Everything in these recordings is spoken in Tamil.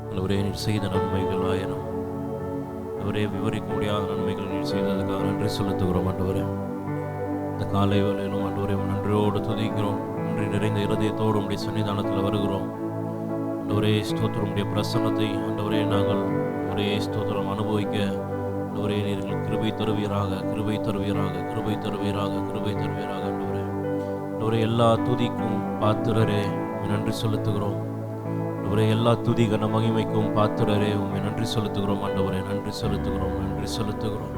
ஆண்டவரே நீர் செய்த நன்மைகள் ஆயிரம் அவரே விவரிக்க முடியாத நன்மைகள் நீர் செய்ததுக்காக நன்றி செலுத்துகிறோம். ஆண்டவரே இந்த காலை வேளையிலும் ஆண்டவரே நன்றியோடு துதிக்கிறோம். நன்றி நிறைந்த இருதயத்தோடு உடைய சன்னிதானத்தில் வருகிறோம். ஆண்டவரே ஸ்தோத்திரம் உடைய பிரசன்னத்தை ஆண்டவரே நாங்கள் ஒரே ஸ்தோத்திரம் அனுபவிக்க ஆண்டவரே நீர் கிருபை தருவீராக, கிருபை தருவீராக, கிருபை தருவீராக, கிருபை தருவீராக. ஆண்டவரே ஆண்டவரே எல்லா துதிக்கும் பாத்திரரே நன்றி செலுத்துகிறோம். ஆண்டவரே எல்லா துதி கன மகிமைக்கும் பாத்திரரே உண்மை நன்றி செலுத்துகிறோம். ஆண்டவரே நன்றி செலுத்துகிறோம், நன்றி செலுத்துகிறோம்.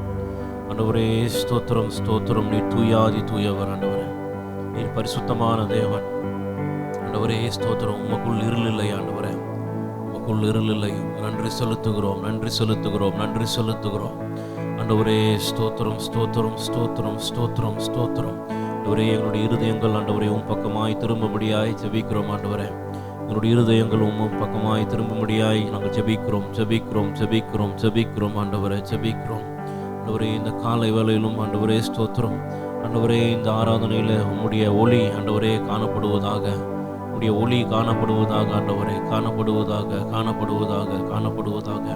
ஆண்டவரே ஸ்தோத்திரம் ஸ்தோத்திரம். நீர் தூயாதி தூயவர். ஆண்டவரே நீர் பரிசுத்தமான தேவன். ஆண்டவரே ஸ்தோத்திரம். உமக்குள் இருள் இல்லை. ஆண்டவரே உமக்குள் இருள் இல்லை. நன்றி செலுத்துகிறோம், நன்றி செலுத்துகிறோம், நன்றி செலுத்துகிறோம். ஆண்டவரே ஸ்தோத்திரம் ஸ்தோத்திரம் ஸ்தோத்திரம் ஸ்தோத்திரம் ஸ்தோத்திரம். ஆண்டவரே எங்களுடைய இருதயங்கள் ஆண்டவரே உம் பக்கமாய் திரும்பும்படியாய் ஜெபிக்கிறோம். ஆண்டவரே எங்களுடைய இருதயங்கள் உம் பக்கமாய் திரும்பும்படியாய் நாங்கள் ஜெபிக்கிறோம், ஜெபிக்கிறோம், ஜெபிக்கிறோம், ஜெபிக்கிறோம். ஆண்டவரே ஜெபிக்கிறோம். ஆண்டவரே இந்த காலை வேளையிலும் ஆண்டவரே ஸ்தோத்திரம். ஆண்டவரே இந்த ஆராதனையில் உம்முடைய ஒளி ஆண்டவரே காணப்படுவதாக, உம்முடைய ஒளி காணப்படுவதாக. ஆண்டவரே காணப்படுவதாக, காணப்படுவதாக, காணப்படுவதாக.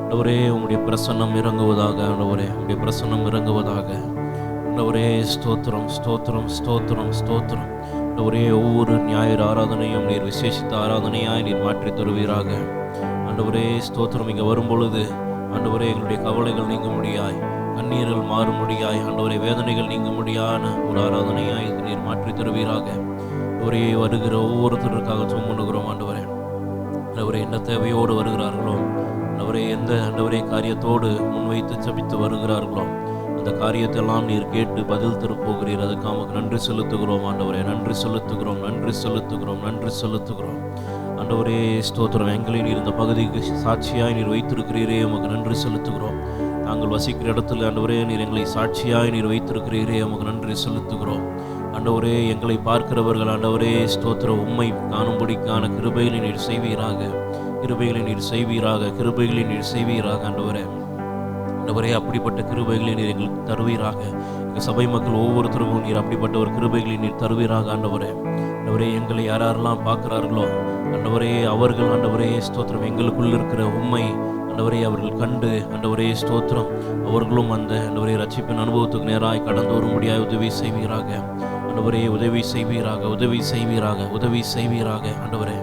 ஆண்டவரே உம்முடைய பிரசன்னம் இறங்குவதாக. ஆண்டவரே உம்முடைய பிரசன்னம் இறங்குவதாக. ஆண்டவரே ஸ்தோத்திரம் ஸ்தோத்திரம் ஸ்தோத்திரம் ஸ்தோத்திரம். ஆண்டவரே ஒவ்வொரு ஞாயிறு ஆராதனையும் நீர் விசேஷித்த ஆராதனையாய் நீர் மாற்றி தருவீராக. ஆண்டவரே ஸ்தோத்திரம். இங்கே வரும்பொழுது ஆண்டவரே எங்களுடைய கவலைகள் நீங்க முடியாய், கண்ணீர்கள் மாறும்படியாய், ஆண்டவரே வேதனைகள் நீங்க முடியான ஒரு ஆராதனையாய் இது நீர் மாற்றி தருவீராக. ஆண்டவரே வருகிற ஒவ்வொருத்தருக்காக சுமந்துகிறோம். ஆண்டவரே ஆண்டவரே என்ன தேவையோடு வருகிறார்களோ, ஆண்டவரே எந்த ஆண்டவரே காரியத்தோடு முன்வைத்து ஜெபித்து வருகிறார்களோ அந்த காரியத்தெல்லாம் நீர் கேட்டு பதில் தரப்போகிறீர். அதுக்காக நன்றி செலுத்துகிறோம். ஆண்டவரே நன்றி செலுத்துகிறோம், நன்றி செலுத்துகிறோம், நன்றி செலுத்துகிறோம். ஆண்டவரே ஸ்தோத்திரம். எங்களை நீர் இந்த பகுதிக்கு சாட்சியாய் நீர் வைத்திருக்கிறீரே, உமக்கு நன்றி செலுத்துகிறோம். நாங்கள் வசிக்கிற இடத்துல ஆண்டவரே நீர் எங்களை சாட்சியாய் நீர் வைத்திருக்கிறீரே, உமக்கு நன்றி செலுத்துகிறோம். ஆண்டவரே எங்களை பார்க்கிறவர்கள் ஆண்டவரே ஸ்தோத்திரம் உம்மை காணும்படிக்கான கிருபைகளை நீர் செய்வீராக, கிருபைகளை நீர் செய்வீராக, கிருபைகளை நீர் செய்வீராக. ஆண்டவரே ஆண்டவரே அப்படிப்பட்ட கிருபைகளை நீர் எங்களுக்கு தருவீராக. எங்கள் சபை மக்கள் ஒவ்வொருத்தருக்கும் நீர் அப்படிப்பட்ட ஒரு கிருபைகளை நீர் தருவீராக. ஆண்டவரே ஆண்டவரே எங்களை யாரெல்லாம் பார்க்கிறார்களோ ஆண்டவரே அவர்கள் ஆண்டவரே ஸ்தோத்திரம் எங்களுக்குள் இருக்கிற உண்மை ஆண்டவரே அவர்கள் கண்டு ஆண்டவரே ஸ்தோத்திரம் அவர்களும் அந்த ஆண்டவரே ரட்சிப்பின் அனுபவத்துக்கு நேராய் கடந்து வரும்படியாய் உதவி செய்வீராக. ஆண்டவரே உதவி செய்வீராக, உதவி செய்வீராக, உதவி செய்வீராக. ஆண்டவரே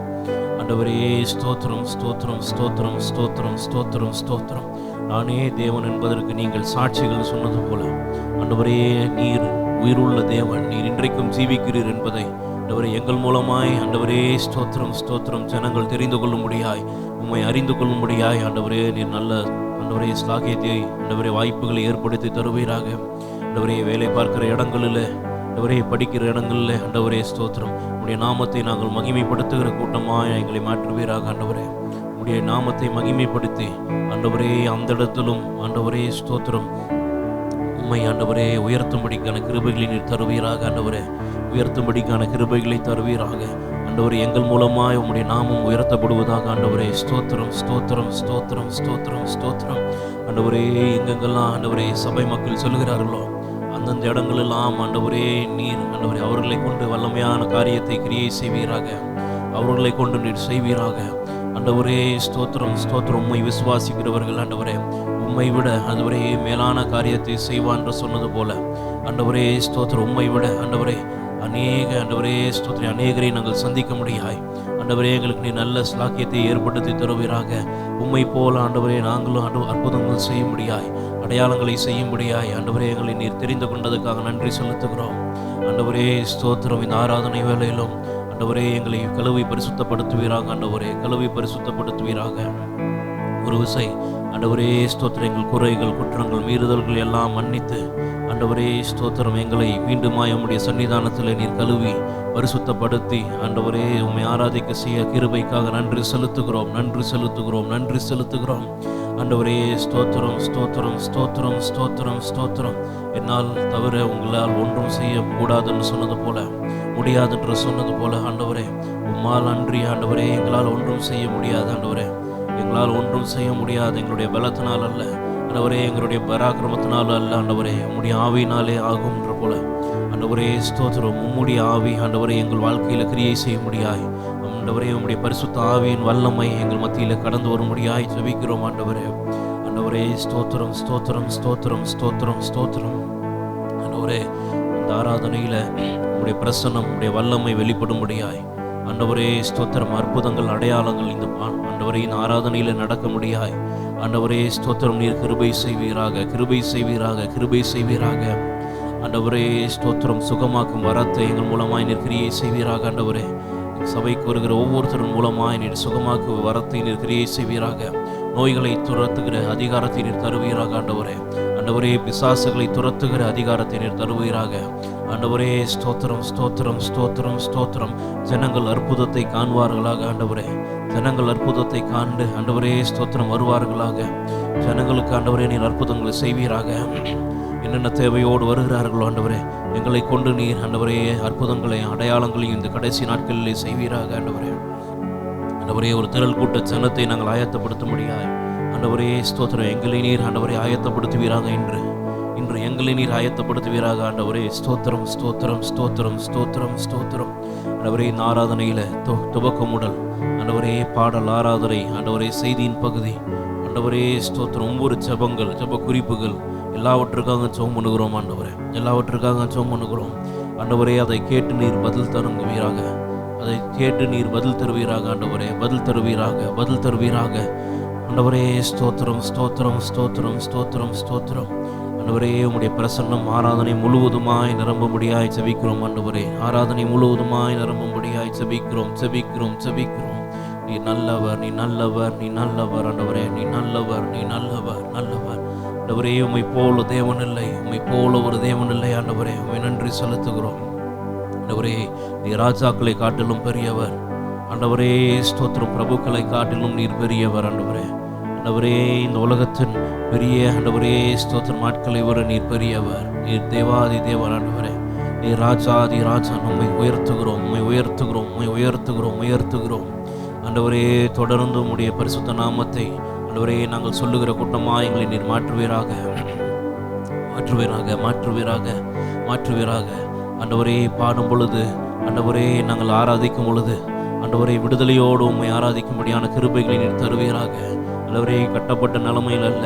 ஆண்டவரே ஸ்தோத்திரம் ஸ்தோத்திரம் ஸ்தோத்திரம் ஸ்தோத்திரம் ஸ்தோத்திரம் ஸ்தோத்திரம். நானே தேவன் என்பதற்கு நீங்கள் சாட்சிகள் சொன்னது போல ஆண்டவரே நீர் உயிருள்ள தேவன், நீர் இன்றைக்கும் ஜீவிக்கிறீர் என்பதை ஆண்டவரே எங்கள் மூலமாய் ஆண்டவரே ஸ்தோத்திரம் ஸ்தோத்திரம் ஜனங்கள் தெரிந்து கொள்ளும்படியாய், உம்மை அறிந்து கொள்ளும்படியாய் ஆண்டவரே நீர் நல்ல ஆண்டவரே ஸ்லாகியத்தை ஆண்டவரே வாய்ப்புகளை ஏற்படுத்தி தருவீராக. ஆண்டவரே வேலை பார்க்கிற இடங்களில் ஆண்டவரே படிக்கிற இடங்களில் ஆண்டவரே ஸ்தோத்திரம் உடைய நாமத்தை நாங்கள் மகிமைப்படுத்துகிற கூட்டமாக எங்களை மாற்றுவீராக. ஆண்டவரே உடைய நாமத்தை மகிமைப்படுத்தி ஆண்டவரே அந்த இடத்திலும் ஆண்டவரே ஸ்தோத்திரம் உம்மை ஆண்டவரே உயர்த்தும்படிக்கான கிருபைகளை நீர் தருவீராக. ஆண்டவரே உயர்த்தும்படிக்கான கிருபைகளை தருவீராக. ஆண்டவரே எங்கள் மூலமாய் உம்முடைய நாமம் உயர்த்தப்படுவதாக. ஆண்டவரே ஸ்தோத்திரம் ஸ்தோத்திரம் ஸ்தோத்திரம் ஸ்தோத்திரம் ஸ்தோத்திரம். ஆண்டவரே எங்கெங்கெல்லாம் ஆண்டவரே சபை மக்கள் சொல்லுகிறார்களோ அந்தந்த இடங்களெல்லாம் ஆண்டவரே நீர் ஆண்டவரே அவர்களை கொண்டு வல்லமையான காரியத்தை கிரியை செய்வீராக, அவர்களை கொண்டு நீர் செய்வீராக. ஆண்டவரே ஸ்தோத்திரம் ஸ்தோத்திரம். உம்மை விசுவாசிக்கிறவர்கள் ஆண்டவரே உம்மை விட ஆண்டவரே மேலான காரியத்தை செய்வான் என்று சொன்னது போல ஆண்டவரே ஸ்தோத்திரம் உம்மை விட ஆண்டவரே ஆண்டவரே ஸ்தோத்திரம் அநேகரை நாங்கள் சந்திக்க முடியாய். ஆண்டவரே எங்களுக்கு நீ நல்ல ஸ்லாக்கியத்தை ஏற்படுத்தி தருவீராக. உம்மை போல ஆண்டவரே நாங்களும் அற்புதங்கள் செய்ய முடியாய், அடையாளங்களை செய்ய முடியாய். ஆண்டவரே எங்களை நீர் தெரிந்து கொண்டதுக்காக நன்றி செலுத்துகிறோம். ஆண்டவரே ஸ்தோத்திரம். இந்த ஆராதனை வேளையிலும் ஆண்டவரே எங்களை கழுவி பரிசுத்தப்படுத்துவீராக. ஆண்டவரே கழுவி பரிசுத்தப்படுத்துவீராக. ஒரு விசை ஆண்டவரே ஸ்தோத்திரம் எங்கள் குறைகள் குற்றங்கள் மீறுதல்கள் எல்லாம் மன்னித்து ஆண்டவரே ஸ்தோத்திரம் எங்களை மீண்டுமாய் உம்முடைய சன்னிதானத்தில் நீர் கழுவி பரிசுத்தப்படுத்தி ஆண்டவரே உம்மை ஆராதிக்க செய்ய கிருபைக்காக நன்றி செலுத்துகிறோம், நன்றி செலுத்துகிறோம், நன்றி செலுத்துகிறோம். ஆண்டவரே ஸ்தோத்திரம் ஸ்தோத்திரம் ஸ்தோத்திரம் ஸ்தோத்திரம் ஸ்தோத்திரம். என்னால் தவிர உங்களால் ஒன்றும் செய்யக்கூடாதுன்னு சொன்னது போல, முடியாதுன்று சொன்னது போல ஆண்டவரே உம்மால் அன்றி ஆண்டவரே எங்களால் ஒன்றும் செய்ய முடியாது. ஆண்டவரே எங்களால் ஒன்றும் செய்ய முடியாது, எங்களுடைய பலத்தினால் அல்ல ஆண்டவரே, எங்களுடைய பராக்கிரமத்தினால் அல்ல ஆண்டவரே, உம்முடைய ஆவியினாலே ஆகும்ன்ற போல ஆண்டவரே ஸ்தோத்திரம். உம்முடைய ஆவி ஆண்டவரே எங்கள் வாழ்க்கையில் கிரியை செய்ய முடியாய். ஆண்டவரே உம்முடைய பரிசுத்த ஆவியின் வல்லமை எங்கள் மத்தியில் கடந்து வரும்படியாய் ஜெபிக்கிறோம் ஆண்டவரே. ஆண்டவரே ஸ்தோத்திரம் ஸ்தோத்திரம் ஸ்தோத்திரம் ஸ்தோத்திரம் ஸ்தோத்திரம். ஆண்டவரே இந்த ஆராதனையில் உம்முடைய பிரசன்னம் உம்முடைய வல்லமை வெளிப்படும்படியாய் ஆண்டவரே ஸ்தோத்திரம். அற்புதங்கள் அடையாளங்கள் இந்த ஆண்டவரே இந்த ஆராதனையில் நடக்க முடியாய் ஆண்டவரே ஸ்தோத்திரம். நீர் கிருபை செய்வீராக, கிருபை செய்வீராக, கிருபை செய்வீராக ஆண்டவரே ஸ்தோத்திரம். சுகமாக்கும் வரத்தை எங்கள் மூலமாய் நீர் கிரியை செய்வீராக ஆண்டவரே. சபைக்கு வருகிற ஒவ்வொருத்தரும் மூலமாய் நீர் சுகமாக்கும் வரத்தை நீர் கிரியை செய்வீராக. நோய்களை துரத்துகிற அதிகாரத்தை நீர் தருவீராக ஆண்டவரே. ஆண்டவரே பிசாசுகளை துரத்துகிற அதிகாரத்தை நீர் தருவீராக ஆண்டவரே. ஸ்தோத்திரம் ஸ்தோத்திரம் ஸ்தோத்திரம் ஸ்தோத்திரம். ஜனங்கள் அற்புதத்தை காண்பார்களாக ஆண்டவரே. ஜனங்கள் அற்புதத்தை காண்டு ஆண்டவரே ஸ்தோத்திரம் வருவார்களாக. ஜனங்களுக்கு ஆண்டவரே நீர் அற்புதங்களை செய்வீராக. என்னென்ன தேவையோடு வருகிறார்களோ ஆண்டவரே எங்களை கொண்டு நீர் ஆண்டவரே அற்புதங்களையும் அடையாளங்களையும் இந்த கடைசி நாட்களிலே செய்வீராக ஆண்டவரே. ஆண்டவரே ஒரு திரள் கூட்ட ஜனத்தை நாங்கள் ஆயத்தப்படுத்த முடியாது ஆண்டவரே ஸ்தோத்திரம். எங்களை நீர் ஆண்டவரே ஆயத்தப்படுத்துவீராக. இன்று எங்களை நீர் ஆயத்தப்படுத்துவீராக ஆண்டவரே. ஸ்தோத்திரம் ஸ்தோத்திரம் ஸ்தோத்திரம் ஸ்தோத்திரம் ஸ்தோத்திரம். ஆண்டவரே இந்த ஆராதனையில் துவக்கம் முதல் ஆண்டவரே பாடல் ஆராதனை ஆண்டவரே செய்தியின் பகுதி ஆண்டவரே ஸ்தோத்திரம். ஒவ்வொரு ஜபங்கள் ஜப குறிப்புகள் எல்லாவற்றுக்காக ஜெபம் பண்ணுகிறோம் ஆண்டவரே. எல்லாவற்றுக்காக ஜெபம் பண்ணுகிறோம் ஆண்டவரே. அதை கேட்டு நீர் பதில் தருவீராக. அதை கேட்டு நீர் பதில் தருவீராக ஆண்டவரே. பதில் தருவீராக, பதில் தருவீராக ஆண்டவரே. ஸ்தோத்திரம் ஸ்தோத்திரம் ஸ்தோத்திரம் ஸ்தோத்திரம் ஸ்தோத்திரம். ஆண்டவரே உம்முடைய பிரசன்னம் ஆராதனை முழுவதுமாய் நிரம்பும்படியாய் ஜெபிக்கிறோம் ஆண்டவரே. ஆராதனை முழுவதுமாய் நிரம்பும்படியாய் ஜெபிக்கிறோம் ஜெபிக்கிறோம் ஜெபிக்கிறோம். நீ நல்லவர், நீ நல்லவர், நீ நல்லவர் ஆண்டவரே. நீ நல்லவர், நீ நல்லவர், நல்லவர் ஆண்டவரே. உம்மை போல தேவன் இல்லை, உம்மை போல ஒரு தேவன் இல்லை ஆண்டவரே. உம்மை நன்றி செலுத்துகிறோம் ஆண்டவரே. நீ ராஜாக்களை காட்டிலும் பெரியவர் ஆண்டவரே. ஸ்தோத்திரம். பிரபுக்களை காட்டிலும் நீர் பெரியவர் ஆண்டவரே. ஆண்டவரே இந்த உலகத்தின் பெரிய ஆண்டவரே ஸ்தோத்திரம் ஆட்களை வர நீர் பெரியவர். நீர் தேவாதி தேவர் ஆண்டவரே. நீர் ராஜாதி ராஜா. உம்மை உயர்த்துகிறோம், உம்மை உயர்த்துகிறோம், உம்மை உயர்த்துகிறோம், உயர்த்துகிறோம் ஆண்டவரே. தொடர்ந்து உம்முடைய பரிசுத்த நாமத்தை ஆண்டவரே நாங்கள் சொல்லுகிற கூட்டமாக எங்களை நீர் மாற்றுவீராக, மாற்றுவீராக, மாற்றுவீராக, மாற்றுவீராக ஆண்டவரே. பாடும் பொழுது ஆண்டவரே நாங்கள் ஆராதிக்கும் பொழுது ஆண்டவரே விடுதலையோடு உம்மை ஆராதிக்கும்படியான கிருபைகளை நீர் தருவீராக ஆண்டவரே. கட்டப்பட்ட நிலைமையில் அல்ல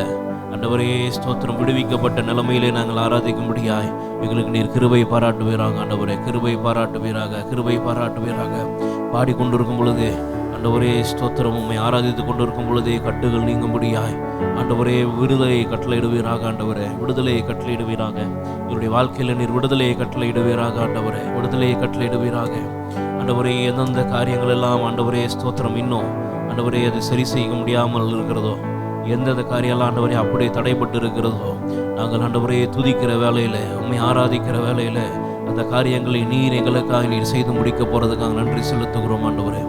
ஆண்டவரே ஸ்தோத்திரம். விடுவிக்கப்பட்ட நிலைமையிலே நாங்கள் ஆராதிக்கும்படியாய் எங்களுக்கு நீர் கிருபை பாராட்டுவீராக ஆண்டவரே. கிருபை பாராட்டுவீராக, கிருபை பாராட்டுவீராக. பாடிக்கொண்டிருக்கும் பொழுதே ஆண்டவரே ஸ்தோத்திரம் உம்மை ஆராதித்து கொண்டிருக்கும் பொழுதே கட்டுகள் நீங்கும்படியாய் ஆண்டவரே விடுதலையை கட்டளையிடுவீராக ஆண்டவரே. விடுதலையை கட்டளையிடுவீராக. இவருடைய வாழ்க்கையில் நீர் விடுதலையை கட்டளையிடுவீராக ஆண்டவரே. விடுதலையை கட்டளையிடுவீராக ஆண்டவரே. எந்தெந்த காரியங்கள் எல்லாம் ஆண்டவரே ஸ்தோத்திரம் இன்னும் ஆண்டவரே அது சரி செய்ய முடியாமல் இருக்கிறதோ, எந்தெந்த காரியெல்லாம் ஆண்டவரே அப்படியே தடைப்பட்டு இருக்கிறதோ, நாங்கள் ஆண்டவரே துதிக்கிற வேலையில் உம்மை ஆராதிக்கிற வேலையில் அந்த காரியங்களை நீர் எங்களுக்காக நீர் செய்து முடிக்க போகிறதுக்காக நன்றி செலுத்துகிறோம் ஆண்டவரே.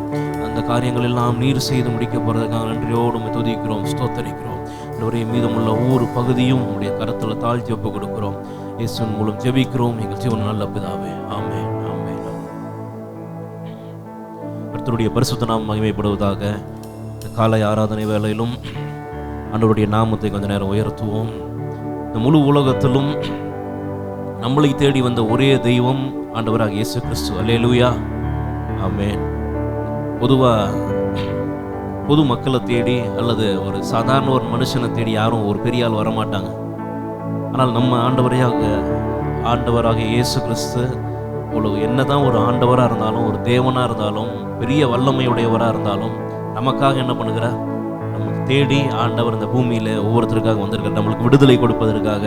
அந்த காரியங்கள் எல்லாம் நீர் செய்து முடிக்க போகிறதுக்காக நன்றியோடு உம்மை துதிக்கிறோம், ஸ்தோத்தரிக்கிறோம் ஆண்டவரே. மீதமுள்ள ஒவ்வொரு பகுதியும் உம்முடைய கரத்தில் தாழ்த்தி ஒப்பு கொடுக்கிறோம். இயேசுவின் மூலம் ஜெபிக்கிறோம் எங்கள் ஜீவன் நல்ல பிதாவே. ஆமென், ஆமென். கர்த்தருடைய பரிசுத்த நாமம் மகிமைப்படுவதாக. இந்த காலை ஆராதனை வேளையிலும் ஆண்டவருடைய நாமத்தை கொஞ்ச நேரம் உயர்த்துவோம். இந்த முழு உலகத்திலும் நம்மளை தேடி வந்த ஒரே தெய்வம் ஆண்டவராக இயேசு கிறிஸ்து. அல்லேலூயா, ஆமென். பொது மக்களை தேடி அல்லது ஒரு சாதாரண ஒரு மனுஷனை தேடி யாரும் ஒரு பெரிய ஆள் வரமாட்டாங்க. ஆனால் நம்ம ஆண்டவராக இயேசு கிறிஸ்து என்னதான் ஒரு ஆண்டவராக இருந்தாலும், ஒரு தேவனாக இருந்தாலும், பெரிய வல்லமையுடையவராக இருந்தாலும் நமக்காக என்ன பண்ணுகிறார்? நமக்கு தேடி ஆண்டவர் இந்த பூமியில் ஒவ்வொருத்தருக்காக வந்திருக்கார். நம்மளுக்கு விடுதலை கொடுப்பதற்காக,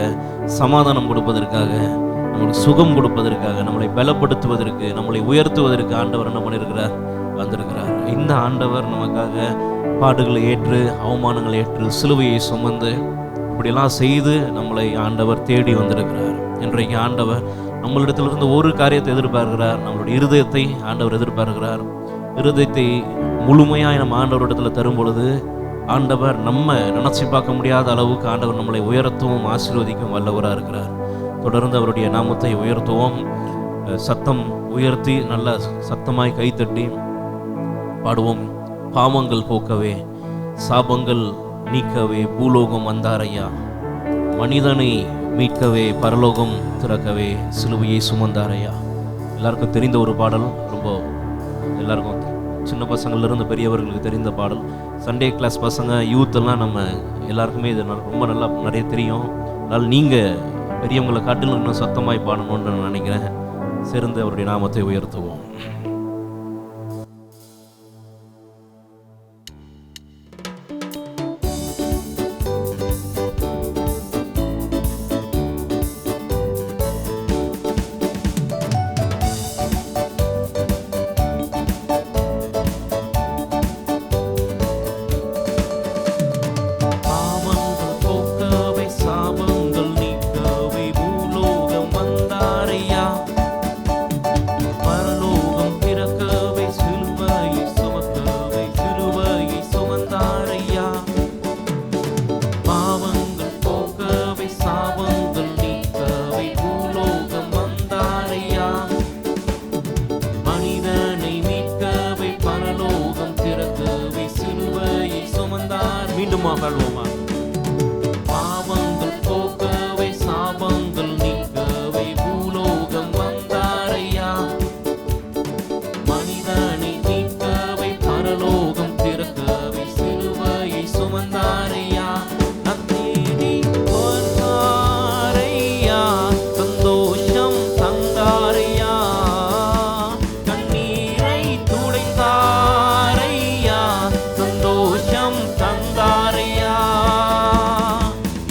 சமாதானம் கொடுப்பதற்காக, நம்மளுக்கு சுகம் கொடுப்பதற்காக, நம்மளை பலப்படுத்துவதற்கு, நம்மளை உயர்த்துவதற்கு ஆண்டவர் என்ன பண்ணியிருக்கிறார்? வந்திருக்கிறார். இந்த ஆண்டவர் நமக்காக பாடுகளை ஏற்று, அவமானங்களை ஏற்று, சிலுவையை சுமந்து இப்படியெல்லாம் செய்து நம்மளை ஆண்டவர் தேடி வந்திருக்கிறார். இன்றைக்கு ஆண்டவர் நம்மளிடத்திலிருந்து ஒரு காரியத்தை எதிர்பார்க்கிறார். நம்மளுடைய இருதயத்தை ஆண்டவர் எதிர்பார்க்கிறார். இருதயத்தை முழுமையாக நம்ம ஆண்டவரிடத்தில் தரும் பொழுது ஆண்டவர் நம்ம நினச்சி பார்க்க முடியாத அளவுக்கு ஆண்டவர் நம்மளை உயர்த்தவும் ஆசீர்வதிக்கும் வல்லவராக இருக்கிறார். தொடர்ந்து அவருடைய நாமத்தை உயர்த்துவோம். சத்தம் உயர்த்தி நல்ல சத்தமாய் கைத்தட்டி பாடுவோம். பாவங்கள் போக்கவே, சாபங்கள் நீக்கவே பூலோகம் வந்தாரையா, மனிதனை மீட்கவே பரலோகம் திறக்கவே சிலுவையை சுமந்தாரையா. எல்லாருக்கும் தெரிந்த ஒரு பாடல், ரொம்ப எல்லாருக்கும் சின்ன பசங்கள்லேருந்து பெரியவர்களுக்கு தெரிந்த பாடல். சண்டே கிளாஸ் பசங்க, யூத் எல்லாம் நம்ம எல்லாருக்குமே இது ரொம்ப நல்லா நிறைய தெரியும். அதனால் நீங்கள் பெரியவங்களை காட்டிலும் இன்னும் சத்தமாய் பாடணும்னு நான் நினைக்கிறேன். சேர்ந்து அவருடைய நாமத்தை உயர்த்துவோம். மீண்டுமா பாடுவோமா? பாவங்கள் போக்கவே சாபங்கள் நீக்கவே பூலோகம் வந்தாரையா, மனிதனை மீட்கவே பரலோகம் திறக்கவே சிலுவையை சுமந்தாரையா, நத்தீனி வந்தாரையா, சந்தோஷம் தந்தாரையா, கண்ணீரை துடைத்தாரையா, சந்தோஷம் தந்தாரையா,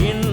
என்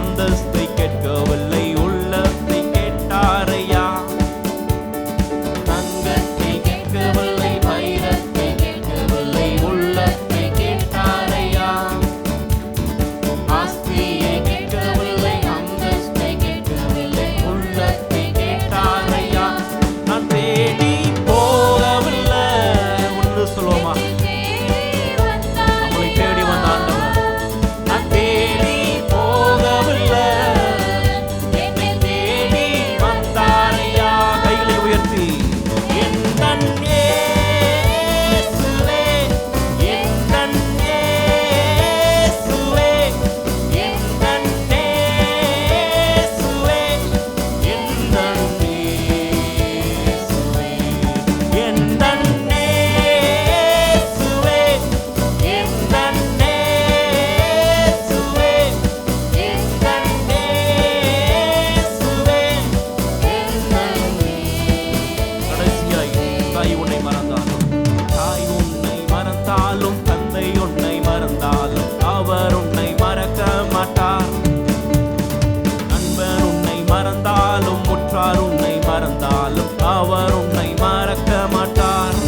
அந்தஸ்தை கேட்கவில்லை, உள்ளத்தை கேட்டாரையா. தங்கத்தை கேட்கவில்லை, வைரத்தை கேட்கவில்லை, உள்ளத்தை கேட்டாரையா. ஆஸ்தியை கேட்கவில்லை, அந்தஸ்தை கேட்கவில்லை, உள்ளத்தை கேட்டாரையா. நான் தேடி போகவில்லை. ஒன்று சொல்லுவோமா? நம்மளை தேடி வந்த ஆண்டவர். நான் தேடி போகவில்லை, என்னை தேடி வந்தாரையா. கைகளை உயர்த்தி எந்தன் இயேசுவே, எந்தன் இயேசுவே, எந்தன் இயேசுவே, எந்தன் இயேசுவே, எந்தன் இயேசுவே, எந்தன் இயேசுவே, எந்தன் இயேசுவே, எந்தன் கடைசியாய் தாய் உன்னை மறந்தாலும், தாய் உன்னை மறந்தாலும், தந்தை உன்னை மறந்தாலும், அவர் உன்னை மறக்க மாட்டார். நண்பர் உன்னை மறந்தாலும், உற்றார் உன்னை மறந்தாலும், அவர் உன்னை மறக்க மாட்டார்.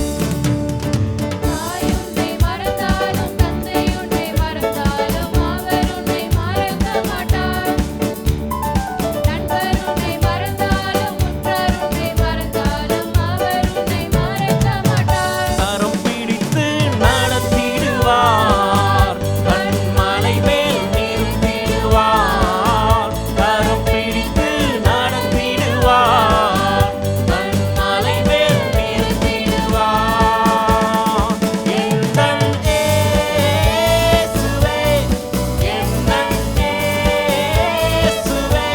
தாய் உன்னை மறந்தாலும், தந்தை உன்னை மறந்தாலும், அவர் உன்னை மறக்க மாட்டார். நண்பர் உன்னை மறந்தாலும், உற்றார் உன்னை மறந்தாலும், அவர் உன்னை மறக்க மாட்டார். கரம் பிடித்து நடத்திடுவார், கண்மலை மேல் நிறுத்திடுவார். கரம் பிடித்து நடத்திடுவார், கண்மலை மேல் நிறுத்திடுவார். எந்தன் இயேசுவே, எந்தன் இயேசுவே,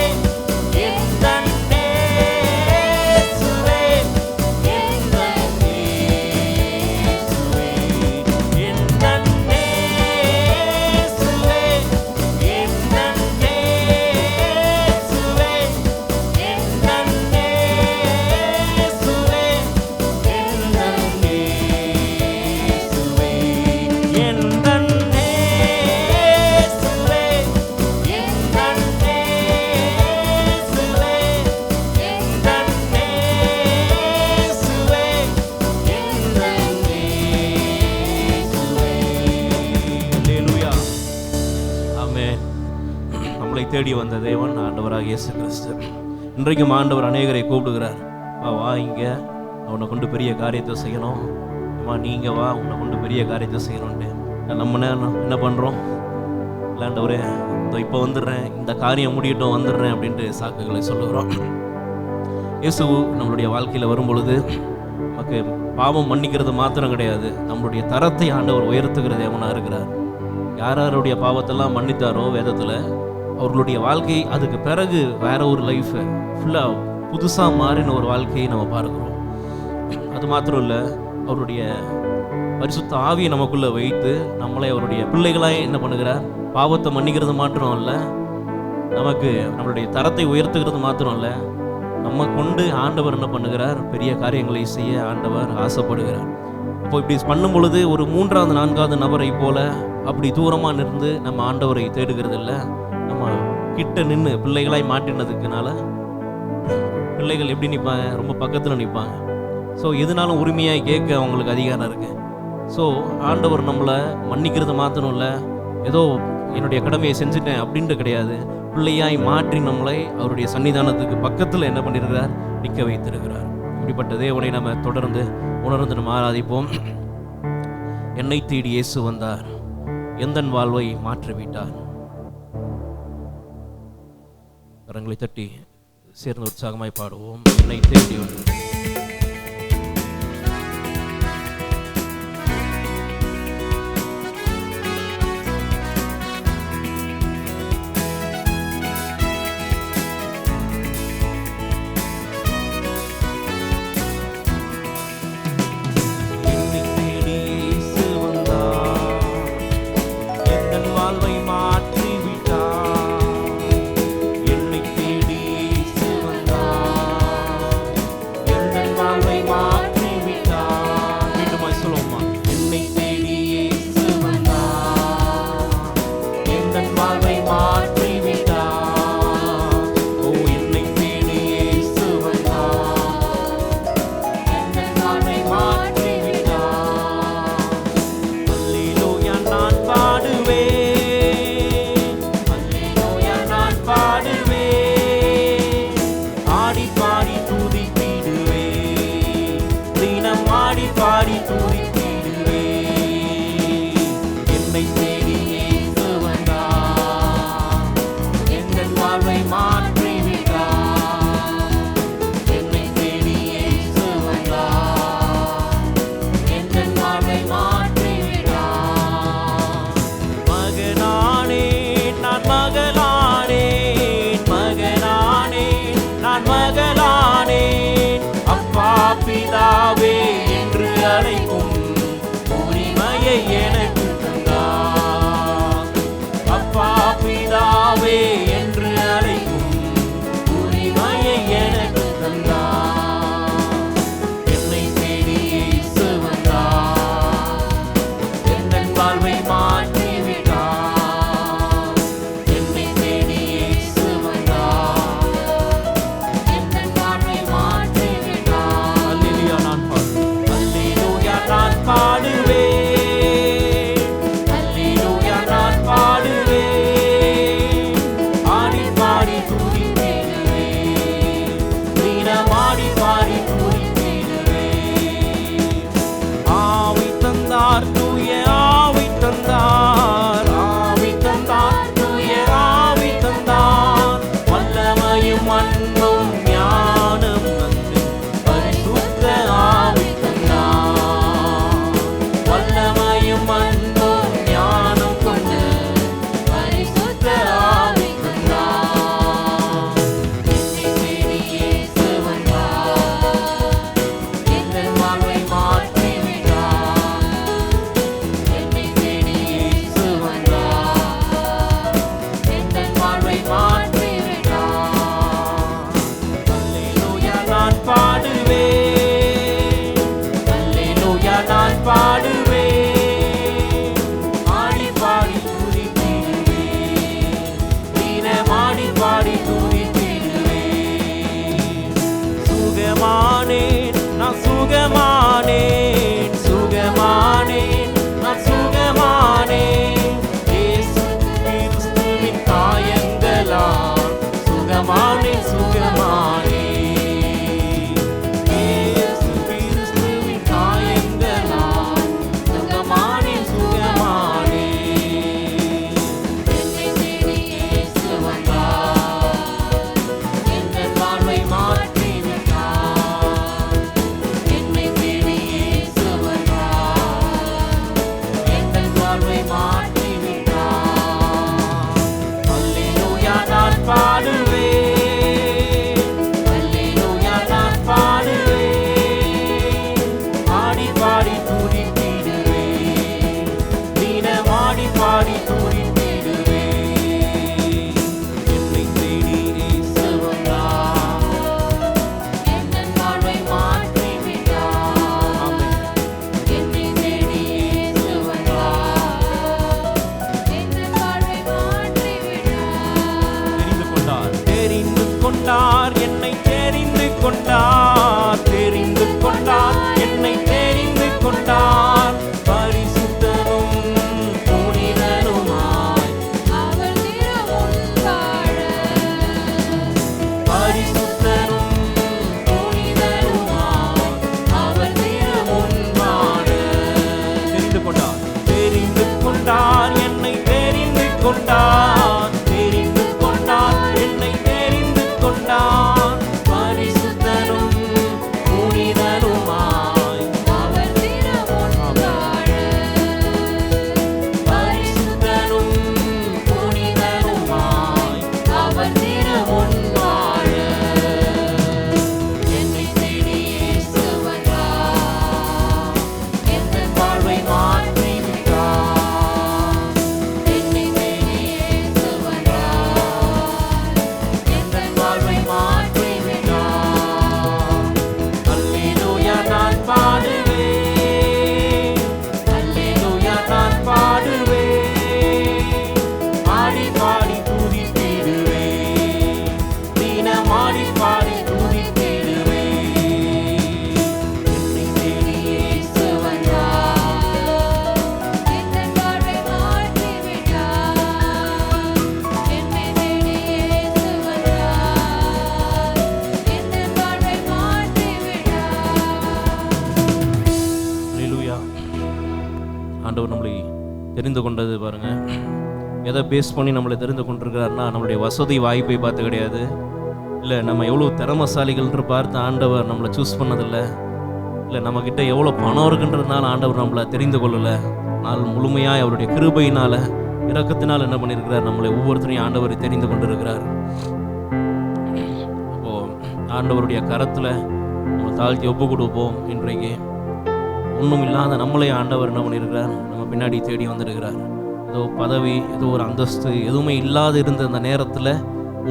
எந்தன் இயேசுவே, எந்தன் இயேசுவே, எந்தன் இயேசுவே, எந்தன் இயேசுவே, எந்தன் இயேசுவே, எந்தன் இயேசுவே, எந்தன் இயேசுவே, எந்தன் இயேசுவே, எந்தன் இயேசுவே, எந்தன் இயேசுவே. அல்லேலூயா. ஆமென். நம்மளை தேடி வந்த தேவன் ஆண்டவராக இயேசு கிறிஸ்து. இன்றைக்கும் ஆண்டவர் அநேகரை கூப்பிடுகிறார். வா இங்க, உன்னை கொண்டு பெரிய காரியத்தை செய்யணும். அம்மா நீங்க வா, உன்னை கொண்டு பெரிய காரியத்தை செய்யணும்ட்டு. நம்ம என்ன பண்றோம்? ஆண்டவரே இப்போ வந்துடுறேன், இந்த காரியம் முடியட்டும் வந்துடுறேன் அப்படின்ட்டு சாக்குகளை சொல்லுகிறோம். இயேசு நம்மளுடைய வாழ்க்கையில் வரும்பொழுது நமக்கு பாவம் மன்னிக்கிறது மாத்திரம் கிடையாது, நம்மளுடைய தரத்தை ஆண்டவர் உயர்த்துகிற தேவனாக இருக்கிறார். யாருடைய பாவத்தெல்லாம் மன்னித்தாரோ வேதத்தில், அவர்களுடைய வாழ்க்கை அதுக்கு பிறகு வேற ஒரு லைஃப் ஃபுல்லாக புதுசாக மாறின ஒரு வாழ்க்கையை நம்ம பார்க்குறோம். அது மாத்திரம் இல்லை, அவருடைய பரிசுத்த ஆவியை நமக்குள்ளே வைத்து நம்மளை அவருடைய பிள்ளைகளாக என்ன பண்ணுகிறார்? பாவத்தை மன்னிக்கிறது மாத்திரம் இல்லை, நமக்கு நம்மளுடைய தரத்தை உயர்த்துகிறது மாத்திரம் இல்லை, நம்ம கொண்டு ஆண்டவர் என்ன பண்ணுகிறார்? பெரிய காரியங்களை செய்ய ஆண்டவர் ஆசைப்படுகிறார். அப்போ இப்படி பண்ணும் பொழுது ஒரு 3வது 4வது நபரை போல அப்படி தூரமாக நின்று நம்ம ஆண்டவரை தேடுகிறது இல்லை, நம்ம கிட்ட நின்று பிள்ளைகளாய் மாட்டினதுக்குனால பிள்ளைகள் எப்படி நிற்பாங்க? ரொம்ப பக்கத்தில் நிற்பாங்க. ஸோ எதுனாலும் உரிமையாக கேட்க அவங்களுக்கு அதிகாரம் இருக்குது. ஸோ ஆண்டவர் நம்மளை மன்னிக்கிறது மாத்திரம் இல்லை, ஏதோ என்னுடைய கடமையை செஞ்சுட்டேன் அப்படின்ட்டு கிடையாது, பிள்ளையாய் மாற்றி நம்மளை அவருடைய சன்னிதானத்துக்கு பக்கத்தில் என்ன பண்ணியிருக்கிறார்? நிற்க வைத்திருக்கிறார். இப்படிப்பட்ட தேவனை நம்ம தொடர்ந்து உணர்ந்து நம்ம ஆராதிப்போம். என்னை தேடி இயேசு வந்தார், எந்தன் வாழ்வை மாற்றிவிட்டார். கரங்களை தட்டி சேர்ந்து உற்சாகமாய் பாடுவோம். என்னை தேடி வந்தார். வாழ்வை மாற்றிவிட்டார். என்னை தேடி இயேசு வந்தார், அழைக்கும் உரிமையை எனக்கு தந்தார். அப்பா பிதாவே என்று அழைக்கும் உரிமையை எனக்கு தந்தார். என்னை தேடி இயேசு வந்தார், என் வாழ்வை மாற்றி விட்டார். என்னை தேடி இயேசு வந்தார், என் வாழ்வை மாற்றி விட்டார். அல்லேலூயா நான் பாடுவேன், அல்லேலூயா நான் பாடுவேன், அல்லேலூயா நான் பாடுவேன். ஆடி பாடி துதித்திடுவேன், தினமாடி பாடி துதித்திடுவேன். ஆவி தந்தார் தூய ஆவி தந்தார், ஆவி தந்தார் தூய ஆவி தந்தார். வல்லமையும் அன்பும் ஞானம் தந்து பரிசுத்த ஆவி தந்தார். வல்லமையும் அன்பும் ஞானம் கொண்டு பரிசுத்த ஆவி தந்தார். என்னை தேடி இயேசு வந்தார், என் வாழ்வை மாற்றி விட்டார். என்னை தேடி இயேசு வந்தார், என் வாழ்வை மாற்றி விட்டார். அல்லேலூயா நான் பாடுவேன், அல்லேலூயா நான் பாடுவேன். ஆடி பாடி துதித்திடுவேன், தினமாடி பாடி துதித்திடுவேன். சுகமானேன் நான் சுகமானேன், சுகமானேன் நான் சுகமானேன். இயேசு கிறிஸ்துவின் காயங்களால் சுகமானேன், சுகமானேன். இயேசு கிறிஸ்துவின் காயங்களால் சுகமானேன், சுகமானேன். என்னை தேடி இயேசு வந்தார், என் வாழ்வை மாற்றி விட்டார். என்னை தேடி இயேசு வந்தார், என் வாழ்வை மாற்றி விட்டார். அல்லேலூயா நான் பாடுவேன், அல்லேலூயா நான் பாடுவேன். ஆடி பாடி துதித்திடுவேன், தினமாடி பாடி துதித்திடுவேன். என்னை தேடி இயேசு வந்தார், என் வாழ்வை மாற்றி விட்டார். ஆமென். என்னை தேடி இயேசு வந்தார், என் வாழ்வை மாற்றி விட்டார். தெரிந்து கொண்டார், தெரிந்து கொண்டார், என்னை தெரிந்து கொண்டார், தெரிந்து கொண்டார், என்னை தெரிந்து கொண்டார். பரிசுத்தனும் புனிதனுமாய் அவர் திருமுன் வாழ, பரிசுத்தனும் புனிதனுமாய் அவர் திருமுன் வாழ. தெரிந்து கொண்டார், தெரிந்து கொண்டார், என்னை தெரிந்து கொண்டார், தெரிந்து கொண்டார், என்னை தெரிந்து கொண்டார். பரிசுத்தனும் புனிதனுமாய் அவர் திருமுன் வாழ, பரிசுத்தனும் புனிதனுமாய் அவர் திருமுன் வாழ. என்னை தேடி இயேசு வந்தார், என் வாழ்வை மாற்றி விட்டார். என்னை தேடி இயேசு வந்தார், என் வாழ்வை மாற்றி விட்டார். அல்லேலூயா நான் பாடுவேன், அல்லேலூயா நான் பாடுவேன். ஆடி பாடி துதித்திடுவேன், தினமாடி பாடி துதித்திடுவேன். என்னை தேடி இயேசு வந்தார், என் வாழ்வை மாற்றி விட்டார். என்னை தேடி இயேசு வந்தார், என் வாழ்வை மாற்றி விட்டார். அல்லேலூயா. ஆண்டவர் நம்மளை தெரிந்து கொண்டது பாருங்க. எதை பேஸ் பண்ணி நம்மளை தெரிந்து கொண்டிருக்கிறாருன்னா, நம்மளுடைய வசதி வாய்ப்பை பார்த்து கிடையாது, இல்லை நம்ம எவ்வளோ திறமசாலிகள்ன்று பார்த்து ஆண்டவர் நம்மளை சூஸ் பண்ணதில்லை, இல்லை நம்மக்கிட்ட எவ்வளோ பணம் இருக்குன்றதுனால ஆண்டவர் நம்மளை தெரிந்து கொள்ளலை. நாள் முழுமையாக அவருடைய கிருபையினால் இரக்கத்தினால் என்ன பண்ணியிருக்கிறார், நம்மளை ஒவ்வொருத்தரையும் ஆண்டவரை தெரிந்து கொண்டிருக்கிறார். அப்போது ஆண்டவருடைய கரத்தில் நம்ம தாழ்த்தி ஒப்பு கொடுப்போம். இன்றைக்கு ஒன்றும் இல்லாத நம்மளே ஆண்டவர் என்ன பண்ணியிருக்கிறார், நம்ம பின்னாடி தேடி வந்திருக்கிறார். ஏதோ பதவி, ஏதோ ஒரு அந்தஸ்து எதுவுமே இல்லாத இருந்த அந்த நேரத்தில்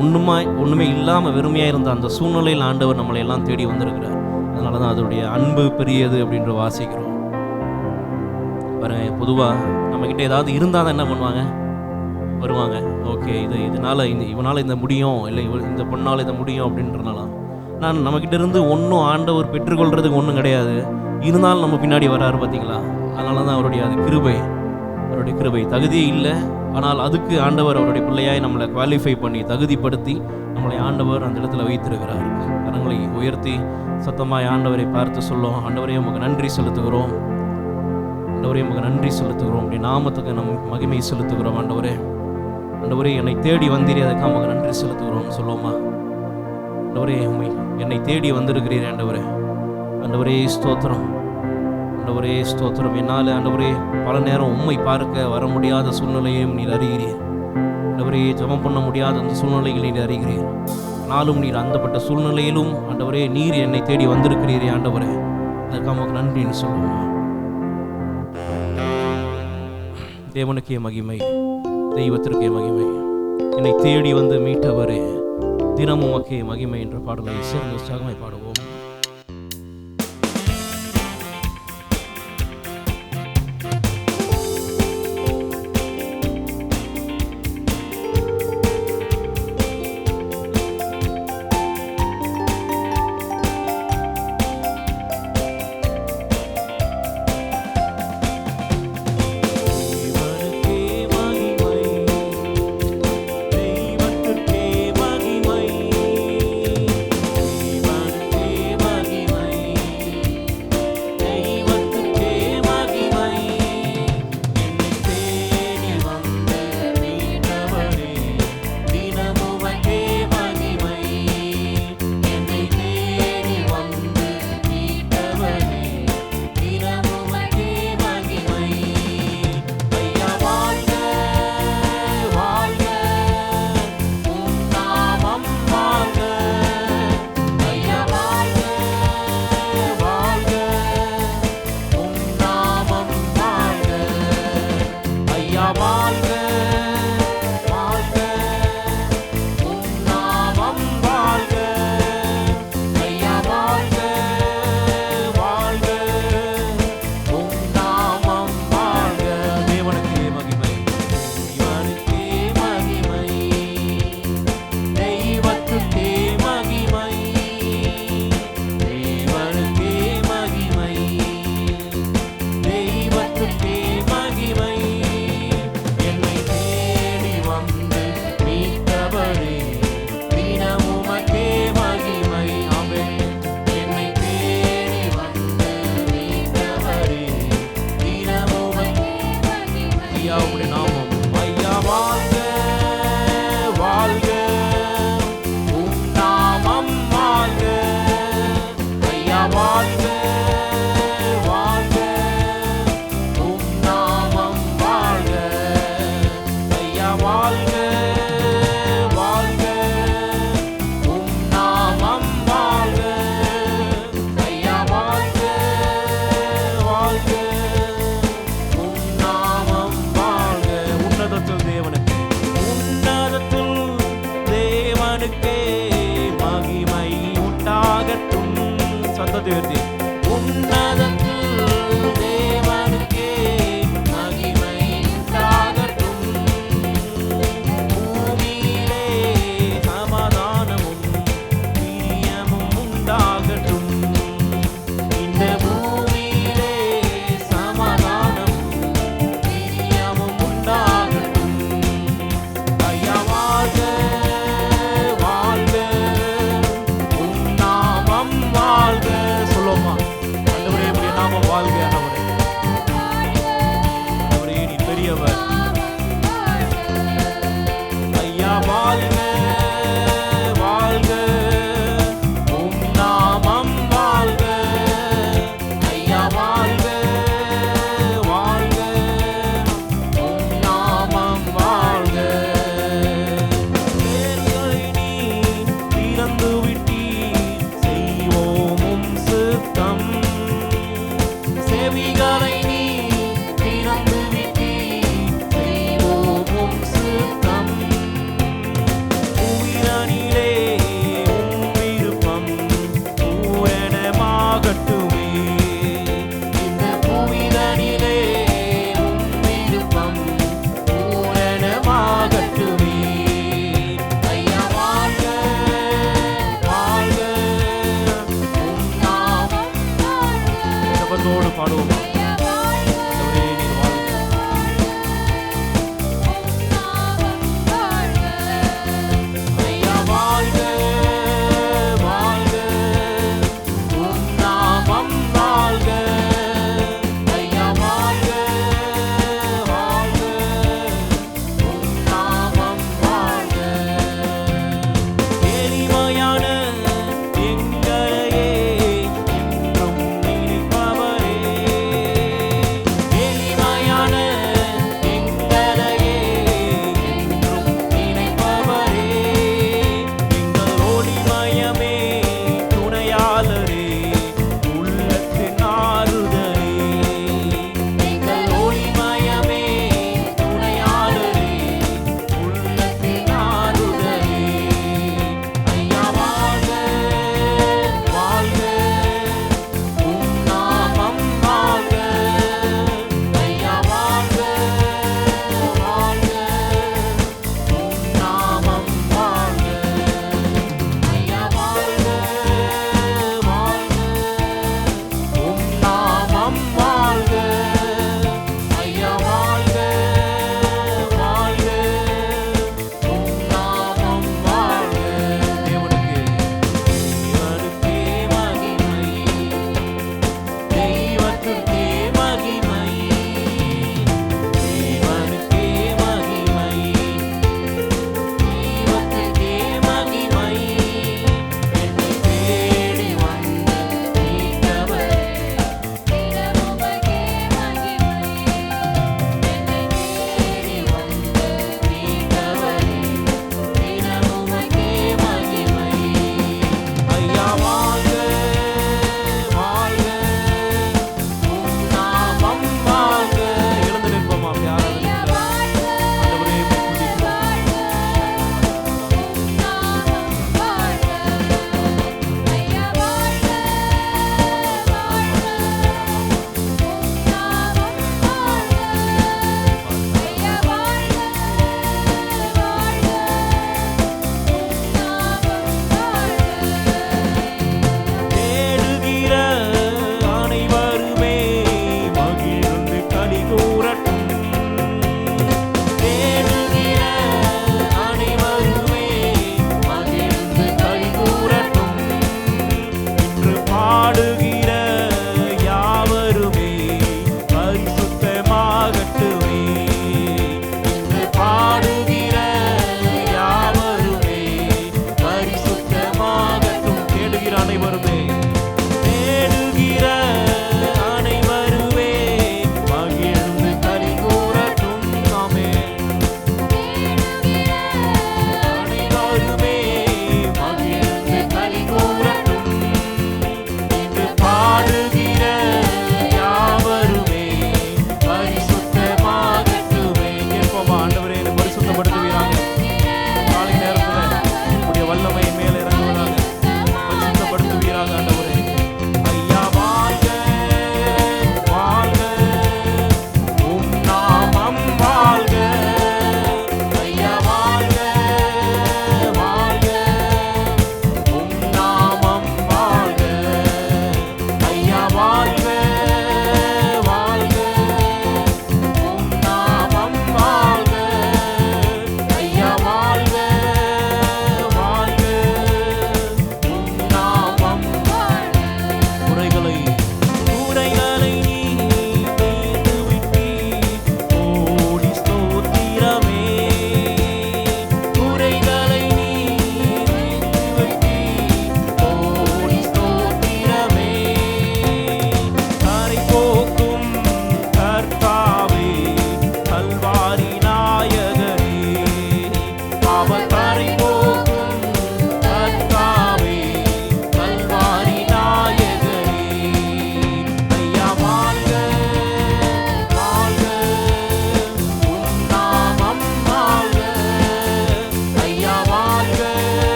ஒன்றுமே இல்லாமல் வெறுமையாக இருந்த அந்த சூழ்நிலையில் ஆண்டவர் நம்மளை எல்லாம் தேடி வந்திருக்கிறார். அதனால தான் அதோடைய அன்பு பெரியது அப்படின்ற வாசிக்கிறோம். பாருங்க, பொதுவாக நம்மக்கிட்ட ஏதாவது இருந்தால் தான் என்ன பண்ணுவாங்க, வருவாங்க. ஓகே, இவனால் இந்த முடியும், இல்லை இந்த பொண்ணால் இதை முடியும் அப்படின்றனால நம்மக்கிட்ட இருந்து ஒன்றும் ஆண்டவர் பெற்றுக்கொள்கிறதுக்கு ஒன்றும் கிடையாது. இருந்தாலும் நம்ம பின்னாடி வராரு பார்த்தீங்களா. அதனால தான் அவருடைய கிருபை தகுதியே இல்லை. ஆனால் அதுக்கு ஆண்டவர் அவருடைய பிள்ளையாய் நம்மளை குவாலிஃபை பண்ணி தகுதிப்படுத்தி நம்மளை ஆண்டவர் அந்த இடத்துல வைத்திருக்கிறார். கரங்களை உயர்த்தி சத்தமாய் ஆண்டவரை பார்த்து சொல்லும், ஆண்டவரே உமக்கு நன்றி செலுத்துகிறோம், ஆண்டவரே உமக்கு நன்றி செலுத்துகிறோம், அப்படி நாமத்துக்கு நம் மகிமை செலுத்துகிறோம். ஆண்டவரே என்னை தேடி வந்தீரே, அதுக்காக உமக்கு நன்றி செலுத்துகிறோம் சொல்லுவோமா. ஆண்டவரே என்னை தேடி வந்திருக்கிறீர் ஆண்டவரே ஸ்தோத்திரம், ஆண்டவரே ஸ்தோத்திரம். என்னால் ஆண்டவரே பல நேரம் உம்மை பார்க்க வர முடியாத சூழ்நிலையையும் நீர் அறிகிறீர். ஆண்டவரே ஜெபம் பண்ண முடியாத அந்த சூழ்நிலைகளை நீர் அறிகிறீர். நாளும் நீர் அந்தப்பட்ட சூழ்நிலையிலும் ஆண்டவரே நீர் என்னை தேடி வந்திருக்கிறீரே ஆண்டவரே, அதுக்காக உமக்கு நன்றின்னு சொல்லுவோமா. தேவனுக்கே மகிமை, தெய்வத்திற்கே மகிமை, என்னை தேடி வந்து மீட்டவரே தினமும் உமக்கே மகிமை என்ற பாடலை சேர்ந்து உற்சாகமாய் பாடுவோம். சொல்லுவோமா, ஆண்டவரே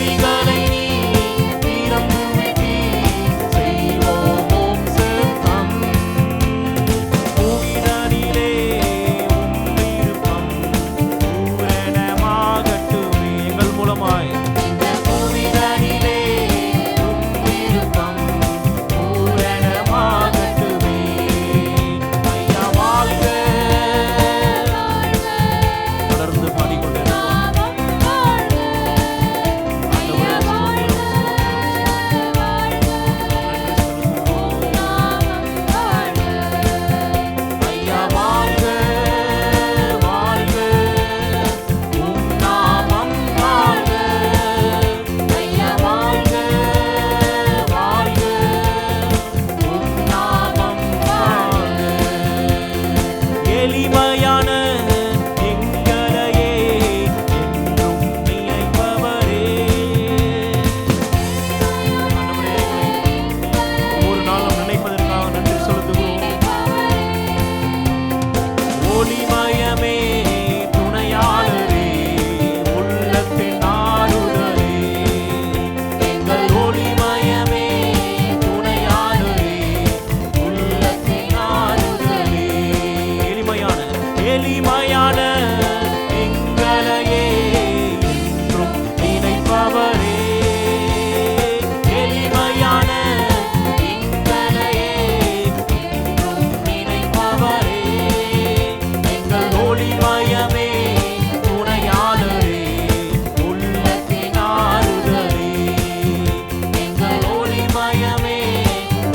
புவிகளை திறந்து விட்டி செய்வோம் சித்தம். புவிதனிலே உம் விருப்பம் பூரணமாகட்டுமே. எங்கள் மூலமாய் இந்த புவிதனிலே உம் விருப்பம் பூரணமாகட்டுமே. ஐயா வாழ்க. தொடர்ந்து பாடிக்கொண்டே நாமம் வாழ்க. ஐயா வாழ்க, வாழ்க. நாமம் வாழ்க. ஐயா வாழ்க வாழ்க உம் நாமம் வாழ்க. ஐயா வாழ்க வாழ்க உம் நாமம் வாழ்க. எளிமையான எங்களையே என்றும் நினைப்பவரே. ஆண்டவரே, ஒவ்வொரு நாளும் நினைப்பதற்காக நன்றி செலுத்துகிறோம். ஒளிமயமே துணையாளரே, உள்ளத்தின் ஆறுதலே. எங்கள் ஒளிமயமே துணையாளரே, உள்ளத்தின் ஆறுதலே. எளிமையான எங்களையே என்றும் நினைப்பவரே. எளிமையான எங்களையே என்றும் நினைப்பவரே. எங்கள் ஒளிமயமே துணையாளரே, உள்ளத்தின் ஆறுதலே. எங்கள் ஒளிமயமே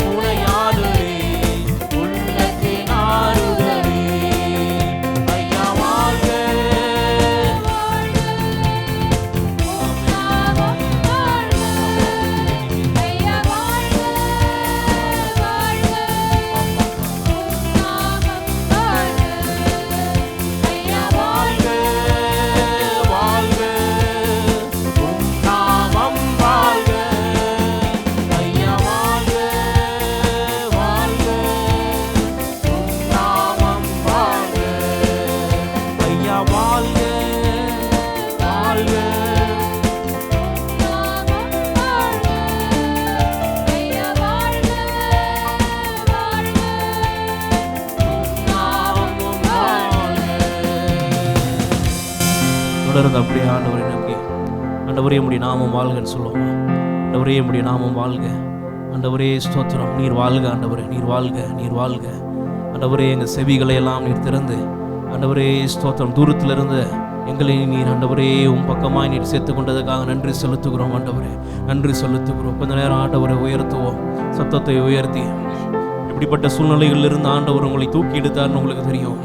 துணையாளரே, உள்ளத்தின் ஆறுதலே. ஐயா வாழ்க. நாமம் வாழ்க. ஐயா வாழ்க, வாழ்க. நாமம் வாழ்க. ஐயா வாழ்க வாழ்க உம் நாமம் வாழ்க. ஐயா வாழ்க வாழ்க உம் நாமம் வாழ்க. ஐயா வாழ்க வாழ்க நாமம் வாழ்க. ஐயா வாழ்க, வாழ்க. நாமம் வாழ்க. தொடர்ந்து அப்படியே ஆண்டவரை நோக்கி, ஆண்டவரே உம்முடைய நாமம் வாழ்கன்னு சொல்லுவோம். ஆண்டவரே உம்முடைய நாமம் வாழ்க. ஆண்டவரே ஸ்தோத்திரம். நீர் வாழ்க ஆண்டவரே, நீர் வாழ்க, நீர் வாழ்க. ஆண்டவரே எங்கள் செவிகளை எல்லாம் நீர் திறந்து, ஆண்டவரே ஸ்தோத்திரம், தூரத்திலிருந்து எங்களை நீர் ஆண்டவரே உம் பக்கமாய் நீர் சேர்த்து கொண்டதுக்காக நன்றி செலுத்துகிறோம் ஆண்டவரே, நன்றி செலுத்துகிறோம். கொஞ்ச நேரம் ஆண்டவரை உயர்த்துவோம், சத்தத்தை உயர்த்தி. இப்படிப்பட்ட சூழ்நிலைகளிலிருந்து ஆண்டவர் உங்களை தூக்கி எடுத்தார்னு உங்களுக்கு தெரியும்.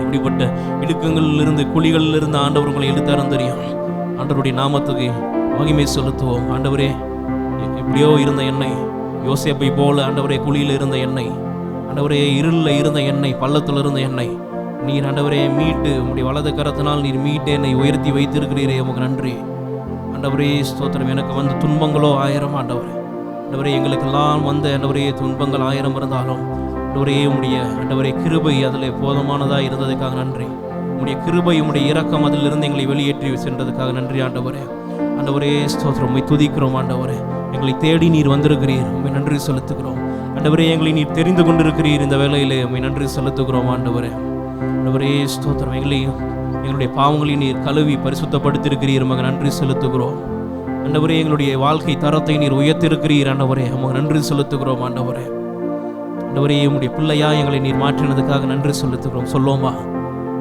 இப்படிப்பட்ட இடுக்கங்களிலிருந்து குழிகளிலிருந்து ஆண்டவர் உங்களை எடுத்தாருன்னு தெரியும். ஆண்டவருடைய நாமத்துக்கு மகிமை செலுத்துவோம். ஆண்டவரே, எப்படியோ இருந்த எண்ணெய், யோசேப்பை போல ஆண்டவரே குழியில் இருந்த எண்ணெய், ஆண்டவரே இருளில் இருந்த எண்ணெய், பள்ளத்தில் இருந்த எண்ணெய், நீர் ஆண்டவரே மீட்டு உம்முடைய வலது கரத்தினால் நீர் மீட்டு என்னை உயர்த்தி வைத்திருக்கிறீரே, உமக்கு நன்றி ஆண்டவரே. ஸ்தோத்திரம். எனக்கு வந்த துன்பங்களோ 1000 ஆண்டவரே. ஆண்டவரே எங்களுக்கெல்லாம் வந்த ஆண்டவரே துன்பங்கள் 1000 இருந்தாலும் ஆண்டவரே உம்முடைய ஆண்டவரே கிருபை அதில் போதுமானதாக இருந்ததுக்காக நன்றி. உம்முடைய கிருபை உம்முடைய இரக்கம் அதிலிருந்து எங்களை வெளியேற்றி சென்றதுக்காக நன்றி ஆண்டவரே. ஆண்டவரே ஸ்தோத்திரம். உம்மை துதிக்கிறோம் ஆண்டவரே. எங்களை தேடி நீர் வந்திருக்கிறீர், உம்மை நன்றி செலுத்துகிறோம் ஆண்டவரே. எங்களை நீர் தெரிந்து கொண்டிருக்கிறீர் இந்த வேளையிலே, உம்மை நன்றி செலுத்துகிறோம் ஆண்டவரே. ஆண்டவரே ஸ்தோத்திரம். எங்களுடைய பாவங்களை நீர் கழுவி பரிசுத்தப்படுத்தியிருக்கிறீர், உமக்கு நன்றி செலுத்துகிறோம் ஆண்டவரே. எங்களுடைய வாழ்க்கை தரத்தை நீர் உயர்த்திருக்கிறீர் ஆண்டவரே, உமக்கு நன்றி செலுத்துகிறோம் ஆண்டவரே. ஆண்டவரே உம்முடைய பிள்ளையா எங்களை நீர் மாற்றினதுக்காக நன்றி செலுத்துகிறோம். சொல்லுவோமா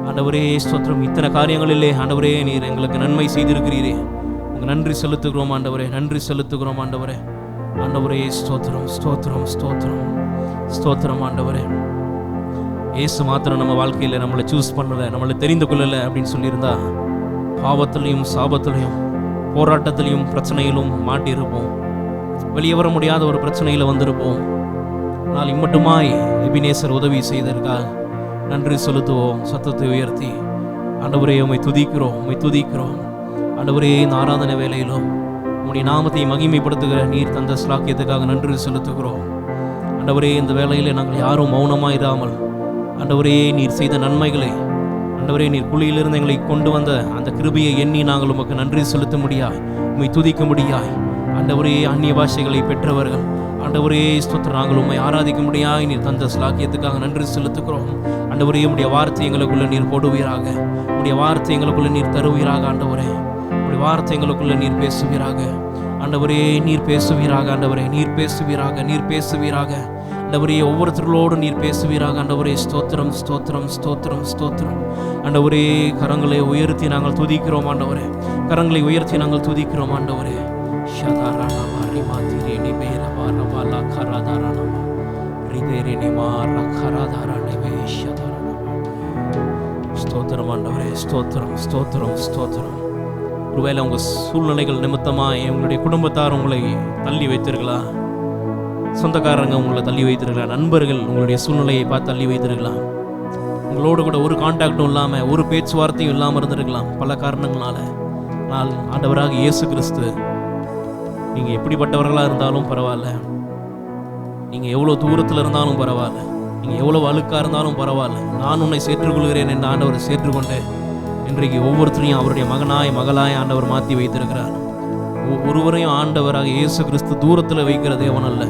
ஆண்டவரே ஸ்தோத்திரம். இத்தனை காரியங்களிலே ஆண்டவரே நீர் எங்களுக்கு நன்மை செய்திருக்கிறீரே, உங்க நன்றி செலுத்துகிறோம் ஆண்டவரே, நன்றி செலுத்துகிறோம் ஆண்டவரே. ஆண்டவரே ஸ்தோத்திரம், ஸ்தோத்திரம், ஸ்தோத்திரம், ஸ்தோத்திரம் ஆண்டவரே. இயேசு மாத்திரம் நம்ம வாழ்க்கையில் நம்மளை சூஸ் பண்ணலை, நம்மளை தெரிந்து கொள்ளலை அப்படின்னு சொல்லியிருந்தா பாவத்திலையும் சாபத்திலையும் போராட்டத்திலையும் பிரச்சனையிலும் மாட்டியிருப்போம், வெளியே வர முடியாத ஒரு பிரச்சனையில் வந்திருப்போம். ஆனால் இம்மட்டுமாய் எபினேசர் உதவி செய்ததற்காக நன்றி செலுத்துவோம், சத்தத்தை உயர்த்தி. ஆண்டவரே உம்மை துதிக்கிறோம், உம்மை துதிக்கிறோம் ஆண்டவரே. இந்த ஆராதனை வேளையிலும் உம்முடைய நாமத்தை மகிமைப்படுத்துகிற நீர் தந்த ஸ்லாக்கியத்துக்காக நன்றி செலுத்துகிறோம் ஆண்டவரே. இந்த வேளையிலே நாங்கள் யாரும் மௌனமாக இராமல் ஆண்டவரே நீர் செய்த நன்மைகளை ஆண்டவரே, நீர் குழியிலிருந்து எங்களை கொண்டு வந்த அந்த கிருபையை எண்ணி நாங்கள் உமக்கு நன்றி செலுத்த முடியாய், உம்மை துதிக்க முடியாய். ஆண்டவரே, அந்நிய பாஷைகளை பெற்றவர்கள் ஆண்டவரே ஸ்தோத்திரம், நாங்கள் உம்மை ஆராதிக்க முடியாய் நீர் தந்த ஸ்லாக்கியத்துக்காக நன்றி செலுத்துகிறோம். ஆண்டவரே, உம்முடைய வார்த்தை எங்களுக்குள்ள நீர் போடுவீராக, உம்முடைய வார்த்தை எங்களுக்குள்ள நீர் தருவீராக. ஆண்டவரே, உம்முடைய வார்த்தை எங்களுக்குள்ள நீர் பேசுவீராக. ஆண்டவரே, நீர் பேசுவீராக. ஆண்டவரே, நீர் பேசுவீராக, நீர் பேசுவீராக. ஆண்டவரே, ஒவ்வொருத்தர்களோடு நீர் பேசுவீராக. ஆண்டவரே, ஸ்தோத்திரம் ஸ்தோத்திரம் ஸ்தோத்திரம் ஸ்தோத்திரம். ஆண்டவரே, கரங்களை உயர்த்தி நாங்கள் துதிக்கிறோம். ஆண்டவரே, கரங்களை உயர்த்தி நாங்கள் துதிக்கிறோம். ஆண்டவரே, ஸ்தோத்திரம் ஆண்டவரே, ஸ்தோத்திரம் ஸ்தோத்திரம் ஸ்தோத்திரம். ஒருவேளை உங்கள் சூழ்நிலைகள் நிமித்தமாக உங்களுடைய குடும்பத்தார் உங்களை தள்ளி வைத்திருக்கலாம், சொந்தக்காரங்க உங்களை தள்ளி வைத்திருக்கலாம், நண்பர்கள் உங்களுடைய சூழ்நிலையை பார்த்து தள்ளி வைத்திருக்கலாம், உங்களோடு கூட ஒரு கான்டாக்டும் இல்லாமல் ஒரு பேச்சுவார்த்தையும் இல்லாமல் இருந்திருக்கலாம் பல காரணங்களால். ஆனால் ஆண்டவராக இயேசு கிறிஸ்து, நீங்கள் எப்படிப்பட்டவர்களாக இருந்தாலும் பரவாயில்ல, நீங்கள் எவ்வளோ தூரத்தில் இருந்தாலும் பரவாயில்ல, நீங்கள் எவ்வளோ அழுக்காக இருந்தாலும் பரவாயில்ல, நான் உன்னை சேர்த்துக்கொள்கிறேன் என்று ஆண்டவர் சேர்த்துக்கொண்டு இன்றைக்கு ஒவ்வொருத்தரையும் அவருடைய மகனாய் மகளாய் ஆண்டவர் மாற்றி வைத்திருக்கிறார். ஒருவரையும் ஆண்டவராக இயேசு கிறிஸ்து தூரத்தில் வைக்கிற தேவன் அல்ல.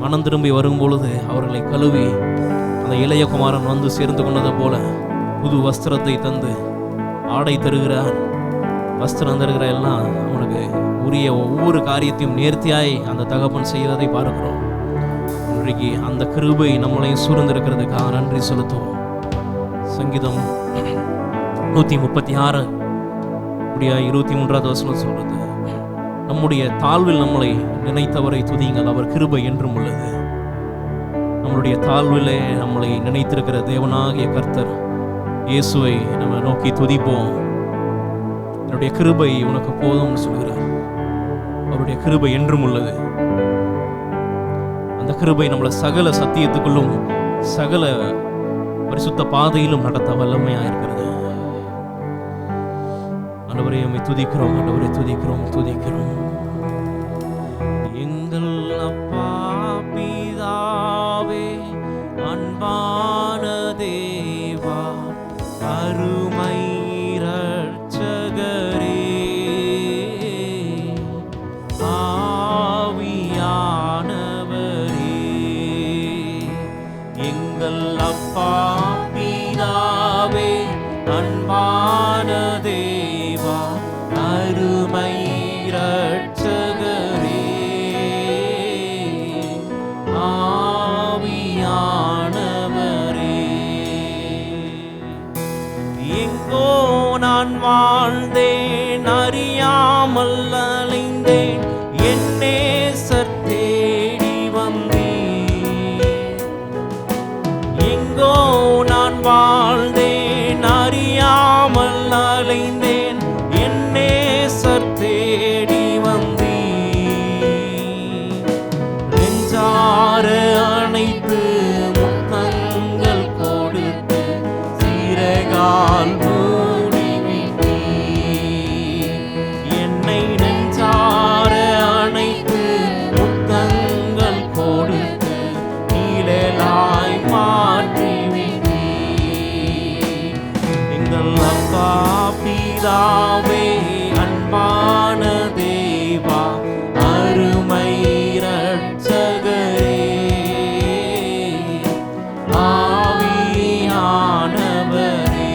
மனம் திரும்பி வரும் பொழுது அவர்களை கழுவி அந்த இளைய குமாரன் வந்து சேர்ந்து கொண்டதை போல புது வஸ்திரத்தை தந்து ஆடை தருகிறார். வஸ்திரம் தருகிற எல்லாம் அவனுக்கு உரிய ஒவ்வொரு காரியத்தையும் நேர்த்தியாய் அந்த தகப்பன் செய்வதை பார்க்கிறோம். இன்றைக்கு அந்த கிருபை நம்மளையும் சூழ்ந்திருக்கிறதுக்காக நன்றி செலுத்துவோம். சங்கீதம் 136 23வது வசனம் சொல்றது, நம்முடைய தாழ்வில் நம்மளை நினைத்தவரை துதியுங்கள், அவர் கிருபை என்றும் உள்ளது. நம்மளுடைய தாழ்விலே நம்மளை நினைத்திருக்கிற தேவனாகிய கர்த்தர் இயேசுவை நம்ம நோக்கி துதிப்போம். என்னுடைய கிருபை உனக்கு போதும்னு சொல்கிறார். அவருடைய கிருபை என்றும் உள்ளது. அந்த கிருபை நம்மளை சகல சத்தியத்துக்குள்ளும் சகல பரிசுத்த பாதையிலும் நடத்த வல்லமையா இருக்கிறது. ஆண்டவரே, உம்மை துதிக்கிறோம். ஆண்டவரே, துதிக்கிறோம் துதிக்கிறோம். எங்கள் அப்பா பிதாவே, அன்பான தேவா, அருமை இரட்சகரே, ஆவியானவரே, எங்கள் அப்பா பிதாவே, அன்பான தேவா, அருமை இரட்சகரே, ஆவியானவரே, எங்கோ நான் வாழ்ந்தேன், அறியாமல் அலைந்தேன், என் நேசர் தேடி வந்தேன். எங்கோ நான் வாழ்ந்தேன், அறியாமல் அலைந்தேன், என் நேசர் தேடி வந்தேன். நெஞ்சார அணைத்து முத்தங்கள் கொடுத்து சிறகால் மூடி விட்டீர். என்னை நெஞ்சார அணைத்து முத்தங்கள் கொடுத்து நீழலாய் மாற்றி விட்டீர். எங்கள் அப்பா பிதாவே, அன்பான தேவா, அருமை இரட்சகரே, ஆவியானவரே,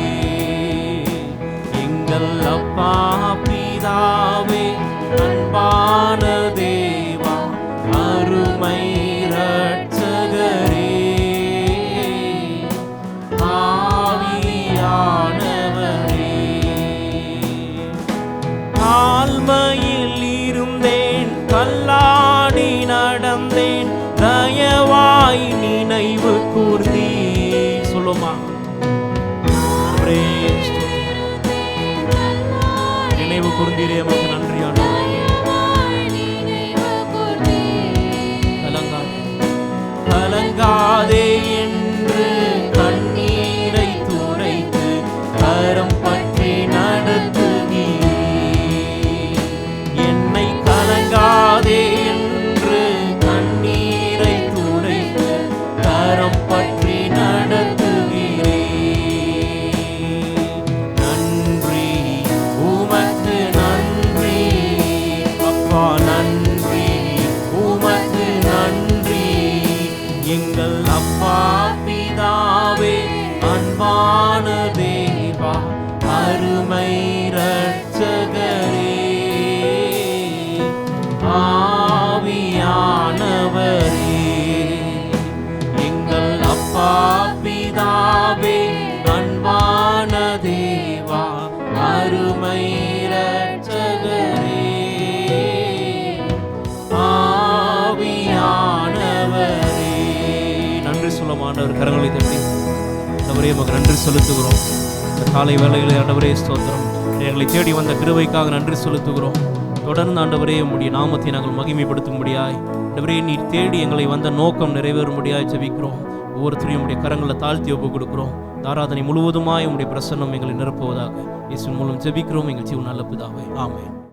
எங்கள் அப்பா பிதாவே, அன்பான தேவா, அருமை இரட்சகரே, ஆவியானவரே. தாழ்மையில் இருந்தேன், கல்லாடி நடந்தேன், தயவாய் நினைவு கூர்ந்தீ. சொல்லுமா, நினைவு கூர்ந்தீரே, நமக்கு நன்றியான கலங்காதே என்று கண்ணீரை துடைத்து கரம் பற்றி நடத்துவீர். என்னை கலங்காதே என்று கண்ணீரை துடைத்து கரம் பற்றி நடத்துவீரே. நன்றி, உமக்கு நன்றி. எங்கள் அப்பா பிதாவே, அன்பான தேவா, அருமை இரட்சகரே, ஆவியானவரே. எங்கள் அப்பா பிதாவே, அன்பான தேவா, அருமை இரட்சகரே, ஆவியானவரே. நன்றி சொல்லமானவர் கரங்களை தட்டி ஆண்டவரே உமக்கு நன்றி செலுத்துகிறோம். இந்த காலை வேளையில் ஆண்டவரே ஸ்தோத்திரம். எங்களை தேடி வந்த கிருபைக்காக நன்றி செலுத்துகிறோம். தொடர்ந்து ஆண்டவரே உம்முடைய நாமத்தை நாங்கள் மகிமைப்படுத்தும்படியாய் ஆண்டவரே நீர் தேடி எங்களை வந்த நோக்கம் நிறைவேறும்படியாய் ஜெபிக்கிறோம். ஒவ்வொருத்தரையும் உடைய கரங்களில் தாழ்த்தி ஒப்பு கொடுக்கிறோம். ஆராதனை முழுவதுமாய் உம்முடைய பிரசன்னம் எங்களை நிரப்புவதாக இயேசுவின் மூலம் ஜெபிக்கிறோம் எங்கள் ஜீவன் நல்ல பிதாவே. ஆமென்.